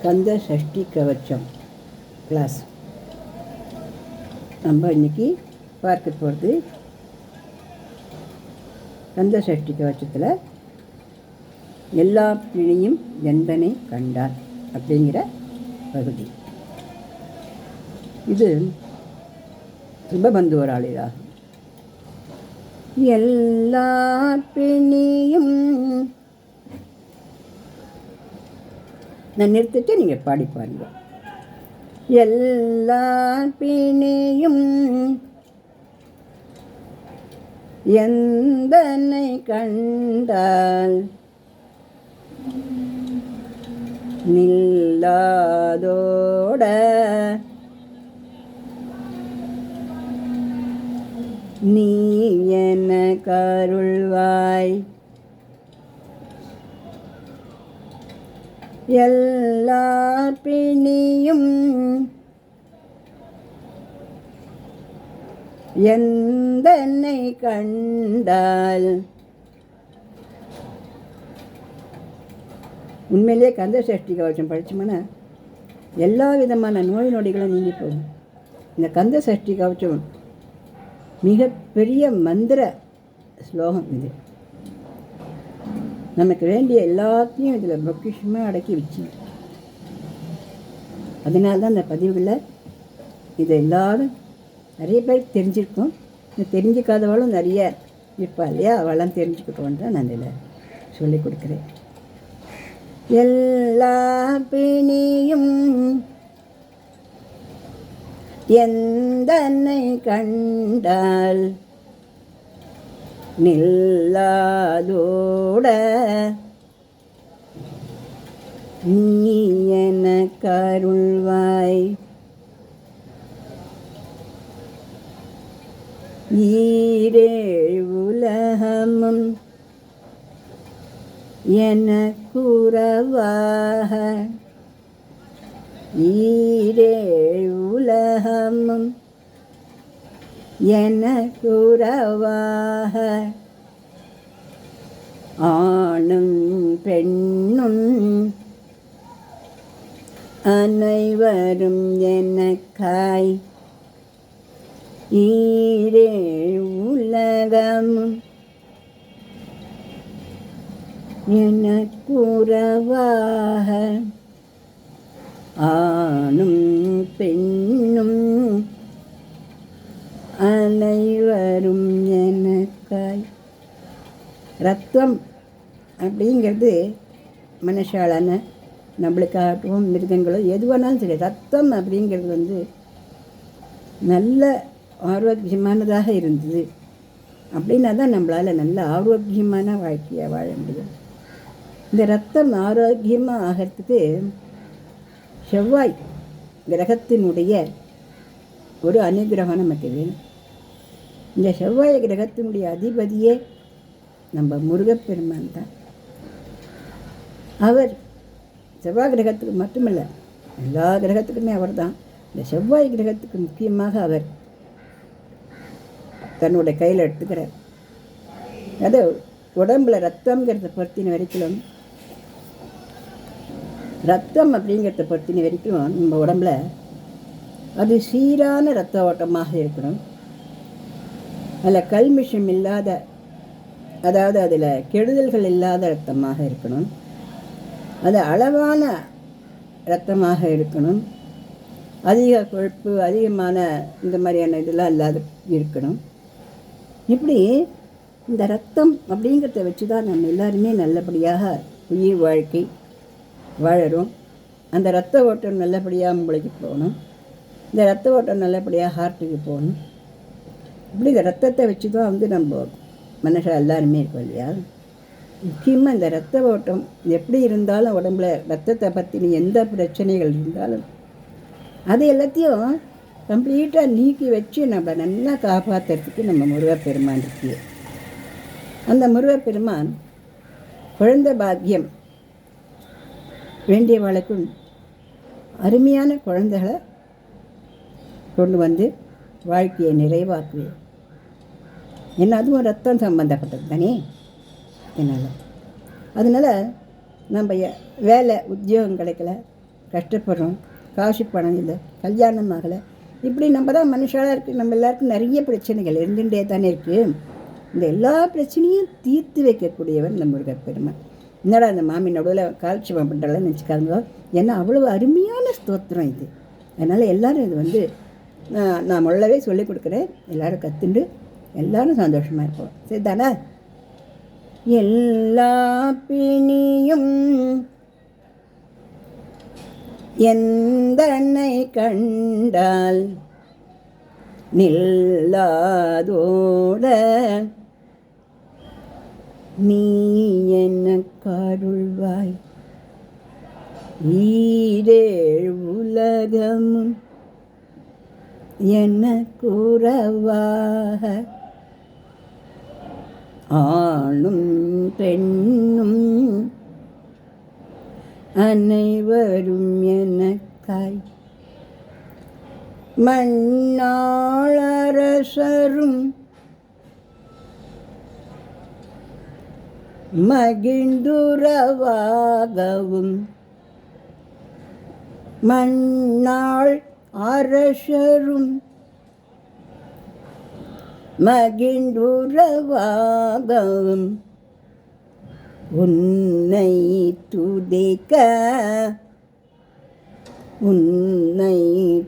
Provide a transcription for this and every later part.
Kanda Sashti கவச்சம் class. நம்ம இன்றைக்கி பார்க்க போகிறது கந்த சஷ்டி கவச்சத்தில் எல்லா பிணியும் எந்தனை கண்டார் அப்படிங்கிற பகுதி. இது சுபபந்து ஒரு ஆளிதாகும். எல்லா பிணியும் நான் நிறுத்திட்டு நீங்கள் பாடி பாருங்க. எல்லா பிணியும் எந்தனை கண்டால் நில்லாதோட நீ என கருள்வாய். எல்லா பிணியும் எந்தனை கண்டால். உண்மையிலே கந்த சஷ்டி கவச்சம் படித்தோம்னா எல்லா விதமான நோய் நொடிகளும் நீங்கி போகும். இந்த கந்த சஷ்டி கவச்சம் மிகப்பெரிய மந்திர ஸ்லோகம். இது நமக்கு வேண்டிய எல்லாத்தையும் இதில் பொக்கிஷமாக அடக்கி வச்சு, அதனால தான் இந்த பதிவுகளில் இதை எல்லாரும் நிறைய பேர் தெரிஞ்சிருக்கோம். தெரிஞ்சிக்காதவளும் நிறைய இருப்பா இல்லையா, அவளாம் தெரிஞ்சுக்கிட்டோன்னு தான் நான் இதில் சொல்லிக் கொடுக்குறேன். எல்லா பிணியும் எந்தனை கண்டால் நில்லாதோட நீ என கருள்வாய். ஈரே உலகமும் என கூறவாக. ஈரே உலகமும் என கூறவாக. ஆணும் பெண்ணும் அனைவரும் எனக்காய். ஈரே உலகமும் என கூறவாக. ஆணும் பெண்ணும் அனைவரும் எனக்காய். ரத்தம் அப்படிங்கிறது மனுஷாலான நம்மளுக்காகட்டும் மிருகங்களோ எதுவானாலும் சரி, ரத்தம் அப்படிங்கிறது நல்ல ஆரோக்கியமானதாக இருந்தது அப்படின்னா தான் நம்மளால் நல்ல ஆரோக்கியமான வாழ்க்கையை வாழ முடியும். இந்த ரத்தம் ஆரோக்கியமாக ஆகிறதுக்கு செவ்வாய் கிரகத்தினுடைய ஒரு அனுகிரகம் நமக்கு வேணும். இந்த செவ்வாய் கிரகத்தினுடைய அதிபதியே நம்ம முருகப்பெருமான் தான். அவர் செவ்வாய் கிரகத்துக்கு மட்டுமல்ல, எல்லா கிரகத்துக்குமே அவர் தான். இந்த செவ்வாய் கிரகத்துக்கு முக்கியமாக அவர் தன்னுடைய கையில் எடுத்துக்கிறார். அது உடம்புல ரத்தங்கிறத பொறுத்தின வரைக்கும், ரத்தம் அப்படிங்கிறத பொறுத்தின வரைக்கும் நம்ம உடம்புல அது சீரான இரத்த ஓட்டமாக இருக்கணும். அதில் கல்மிஷம் இல்லாத, அதாவது அதில் கெடுதல்கள் இல்லாத இரத்தமாக இருக்கணும். அது அளவான இரத்தமாக இருக்கணும். அதிக கொழுப்பு, அதிகமான இந்த மாதிரியான இதெல்லாம் இல்லாத இருக்கணும். இப்படி இந்த ரத்தம் அப்படிங்கிறத வச்சு தான் நம்ம எல்லாருமே நல்லபடியாக உயிர் வாழ்க்கை வாழறோம். அந்த இரத்த ஓட்டம் நல்லபடியாக மூளைக்கு போகணும். இந்த இரத்த ஓட்டம் நல்லபடியாக ஹார்ட்டுக்கு போகணும். இப்படி இந்த ரத்தத்தை வச்சு தான் நம்ம மனுஷன் எல்லாருமே இருக்கோம் இல்லையா. முக்கியமாக இந்த இரத்த ஓட்டம் எப்படி இருந்தாலும் உடம்புல ரத்தத்தை பற்றின எந்த பிரச்சனைகள் இருந்தாலும் அது எல்லாத்தையும் கம்ப்ளீட்டாக நீக்கி வச்சு நம்ம நல்லா காப்பாற்றுறதுக்கு நம்ம முருகப்பெருமான் இருக்கு. அந்த முருகப்பெருமான் குழந்தை பாக்கியம் வேண்டியவளுக்கும் அருமையான குழந்தைகளை கொண்டு வந்து வாழ்க்கையை நிறைவாக்குவேன். ஏன்னா அதுவும் ரத்தம் சம்பந்தப்பட்டது தானே. அதனால் நம்ம வேலை உத்தியோகம் கிடைக்கல, கஷ்டப்படுறோம், காசு பணம் இல்லை, கல்யாணம் ஆகலை, இப்படி நம்ம தான் மனுஷாலாக இருக்குது. நம்ம எல்லாருக்கும் நிறைய பிரச்சனைகள் இருந்துகிட்டே தானே இருக்குது. இந்த எல்லா பிரச்சனையும் தீர்த்து வைக்கக்கூடியவன் இந்த முருகப்பெருமான். என்னடா அந்த மாமி நடுவில் கால்ட்சியம் பண்ணுறலாம் நினச்சிக்காங்க. ஏன்னா அவ்வளோ அருமையான ஸ்தோத்திரம் இது. அதனால் எல்லோரும் இது வந்து நான் முதல்லவே சொல்லிக் கொடுக்குறேன். எல்லோரும் கற்றுண்டு எல்லோரும் சந்தோஷமாக இருப்போம். சரி தானே? எல்லா பிணியும் எந்தன்னை கண்டால் நில்லாதோட நீ என்ன கருள்வாய். ஈரேழ் உலகமும் என்ன கூறவாக ஆணும் பெண்ணும் அனைவரும் எனக்காய் மண்ணாளரசரும் மகிழ்ந்துறவாகவும் மண்ணாள் அரசரும் மகிழ்ந்துறவாகவும் உன்னை துதிக்க உன்னை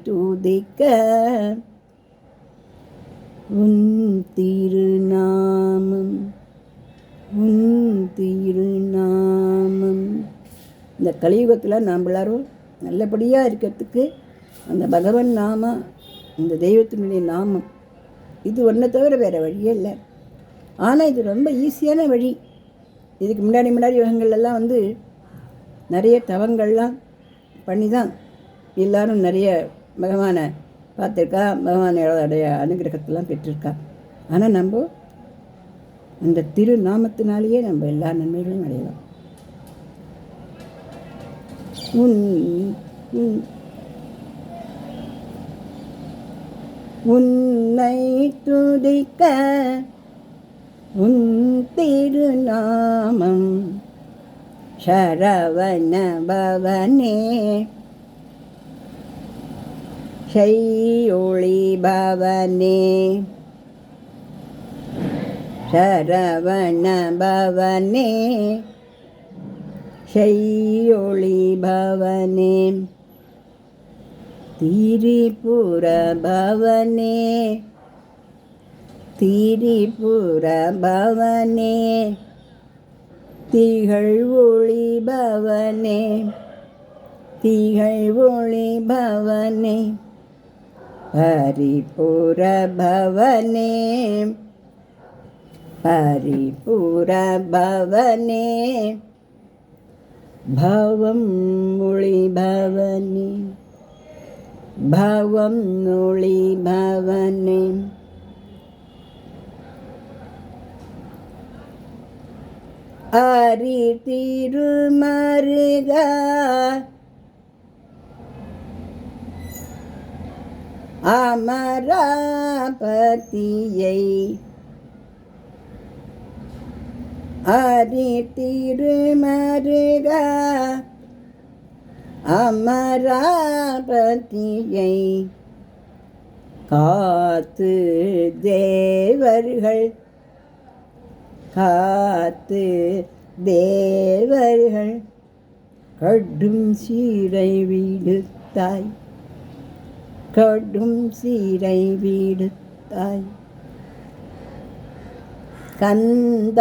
துதிக்க உன் திருநாமம் உன் திருநாமம். இந்த கலியுகத்தில் நாம் எல்லாரும் நல்லபடியாக இருக்கிறதுக்கு அந்த பகவன் நாமம், இந்த தெய்வத்தினுடைய நாமம், இது ஒன்றை தவிர வேறு வழியே இல்லை. ஆனால் இது ரொம்ப ஈஸியான வழி. இதுக்கு முன்னாடி யுகங்கள்லாம் வந்து நிறைய தவங்கள்லாம் பண்ணி தான் எல்லோரும் நிறைய பகவானை பார்த்துருக்கா, பகவானுடைய அனுகிரகத்தெல்லாம் பெற்றிருக்கா. ஆனால் நம்ம அந்த திருநாமத்தினாலேயே நம்ம எல்லா நன்மைகளும் அடையலாம். உன்னை துதிக்க உன் திருநாமம் சரவண பவனே செய்யொளி பவனே சரவண பவனே செய்யொளி பவனே திரிபுர பவனே திரிபுர பவனே திகழ் ஒளி பவனே திகழ் ஒளி பவனே பரிபுர பவனே பரிபுர பவனே பவம் ஒளி பவனே பவம் ஒளி பவனே ஆரி திருமருகா அமராபதியை ஆரி திருமருகா அமராபதியை காத்து தேவர்கள் காத்து தேவர்கள் கடும் சீரை விடுத்தாய் கடும் சீரை விடுத்தாய் கந்தாகுகனே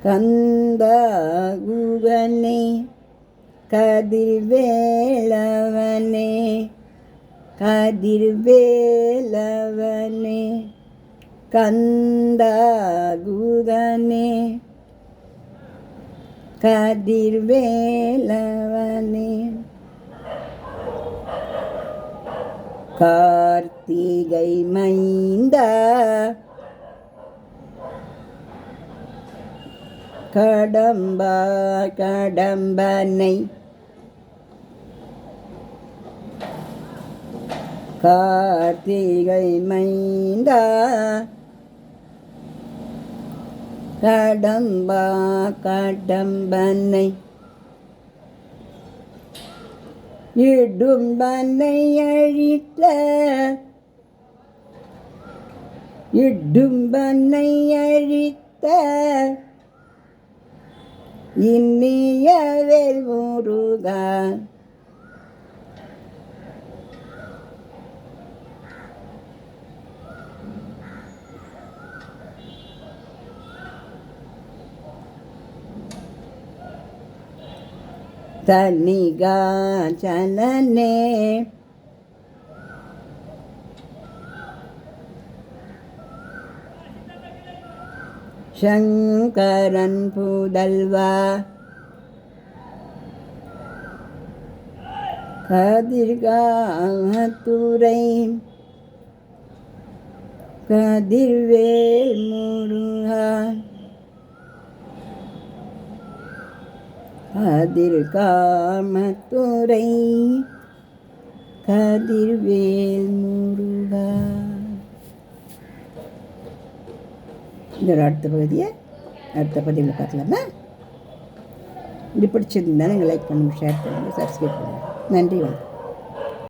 கந்தாகுகனே கதிர்வேலவனே கதிர்வேலவனே கந்தாகுகனே கதிர்வேலவனே கார்த்திகை மைந்தா கடம்பா கடம்பனை கார்த்திகை மைந்தா கடம்பா கடம்பனை இடும்பனை அழித்த இடும்பனை அழித்த இன்னிய வேல் முருகா தனிகாச்சலனே சங்கரன் புதல்வா கதிர்காமத்துறை கதிர்வேல் முருகா கதிர்காமத்துறை கதிர்வேல் முருகா. இதோட அடுத்த பகுதியை அடுத்த பதிவில் பார்க்கலாமா? இது பிடிச்சிருந்தாலும் நீங்கள் லைக் பண்ணுங்கள், ஷேர் பண்ணுங்கள், சப்ஸ்கிரைப் பண்ணுங்கள். நன்றி, வணக்கம்.